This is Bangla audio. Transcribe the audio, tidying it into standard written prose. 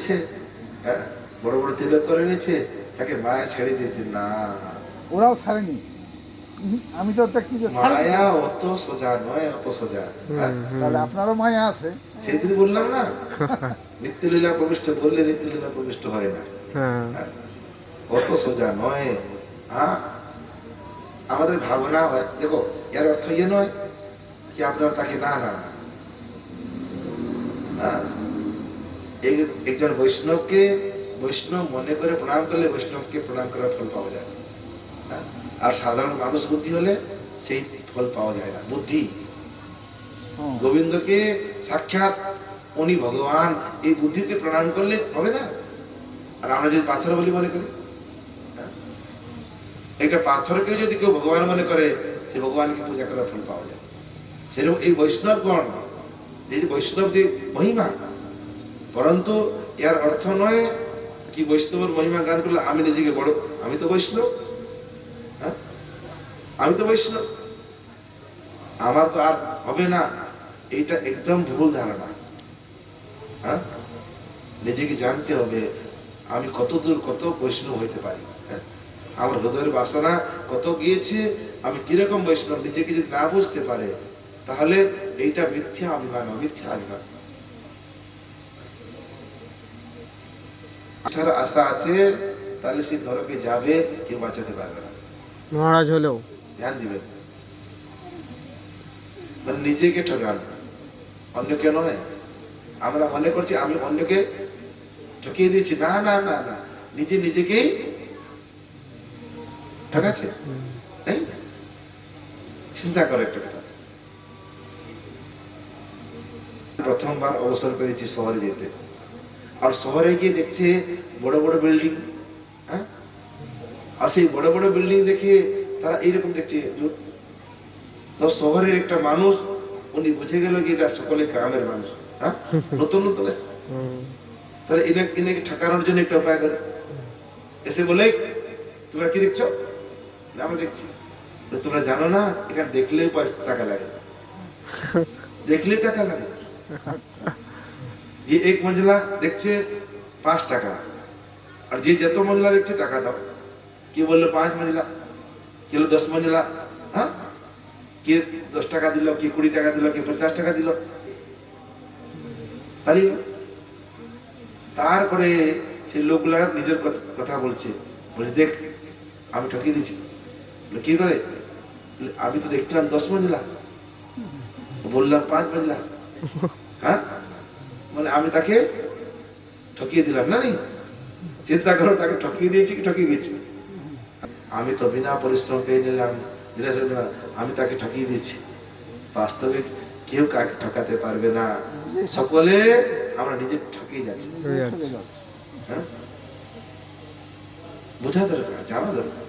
দিচ্ছে, হ্যাঁ, বড় বড় তিলক করে নিচ্ছে, তাকে মায়া ছেড়ে দিয়েছে না। ওরাও ছাড়েনি। আমি তো দেখছি যে মায়া অত সোজা নয়, অত সোজা। তাহলে আপনারও মায়া আছে। সেদিন বললাম না, নিত্যলীলা প্রবিষ্ট বললে নিত্যলীলা প্রবিষ্ট হয় না। হ্যাঁ, অত সোজা নয়। হ্যাঁ, আমাদের ভাবনা হয়, দেখো এর অর্থ ইয়ে নয় কি আপনার তাকে না না না। হ্যাঁ, একজন বৈষ্ণবকে বৈষ্ণব মনে করে প্রণাম করলে বৈষ্ণবকে প্রণাম করার ফল পাওয়া যায়। হ্যাঁ, আর সাধারণ মানুষ বুদ্ধি হলে সেই ফল পাওয়া যায় না। বুদ্ধি গোবিন্দকে সাক্ষাৎ উনি ভগবান এই বুদ্ধিতে প্রণাম করলে হবে না। আর আমরা যদি পাথর বলি মনে করি, একটা পাথরকে যদি কেউ ভগবান মনে করে, সে ভগবানকে পূজা করার ফল পাওয়া যায়। সেরকম এই বৈষ্ণবগণ, এই যে বৈষ্ণব যে মহিমা, পরন্তু এর অর্থ নয় কি বৈষ্ণবের মহিমা গান করলে আমি নিজেকে বড়, আমি তো বৈষ্ণব, হ্যাঁ, আমি তো বৈষ্ণব, আমার তো আর হবে না। এইটা একদম ভুল ধারণা। হ্যাঁ, নিজেকে জানতে হবে আমি কত দূর কত বৈষ্ণব হইতে পারি। আমার হৃদয়ের বাসনা কত গিয়েছে, আমি কিরকম বৈষ্ণব নিজেকে যদি না বুঝতে পারে, তাহলে এইটা মিথ্যা অভিমান, মিথ্যা অভিমান। আসার আশা আছে, তাহলে সে নরকে যাবে, কেউ বাঁচাতে পারবে না। মহারাজ হলেও ধ্যান দিবেন, মানে নিজেকে ঠকান, অন্য কেন নয়। আমরা মনে করছি আমি অন্যকে ঠকিয়ে দিয়েছি, না না না না, নিজে নিজেকেই ঠকাচ্ছে। নেই, চিন্তা করে একটা কথা। প্রথমবার অবসর পেয়েছি শহরে যেতে, আর শহরে গিয়ে দেখছে বড় বড় বিল্ডিং। হ্যাঁ, আর সেই বড় বড় বিল্ডিং দেখে তারা এইরকম দেখছে। তো শহরের একটা মানুষ, উনি বুঝে গেল কি এটা সকলে গ্রামের মানুষ। হ্যাঁ, নতুন নতুন এসছে, তাহলে এনাকে ঠকানোর জন্য একটা উপায় করে এসে বলে, তোমরা কি দেখছো? আমরা দেখছি। তোমরা জানো না এখানে দেখলেই টাকা লাগে, দেখলে টাকা লাগে। যে এক মঞ্জিলা দেখছে 5 টাকা, আর যে যত মঞ্জিলা দেখছে টাকা দাও। কে বললো 5 মঞ্জিলা, কে 10 মঞ্জিলা। হ্যাঁ, কে 10 টাকা দিল, কে 20 টাকা দিল, কে 50 টাকা দিল। তারপরে সেই লোকগুলা নিজের কথা বলছে, বলছে দেখ আমি ঠকিয়ে দিচ্ছি। কি করে? আমি তো দেখছিলাম 10 মঞ্জিলা, বললাম 5 মঞ্জিলা। হ্যাঁ, মানে আমি তাকে ঠকিয়ে দিলাম না। নেই, চিন্তা করো, তাকে ঠকিয়ে দিয়েছি কি ঠকিয়ে গেছি? আমি তো বিনা পরিশ্রম পেয়ে নিলাম, আমি তাকে ঠকিয়ে দিয়েছি। বাস্তবে কেউ কাকে ঠকাতে পারবে না, সকলে আমরা নিজে ঠকিয়ে যাচ্ছি। হ্যাঁ, বোঝা দরকার, জানা দরকার।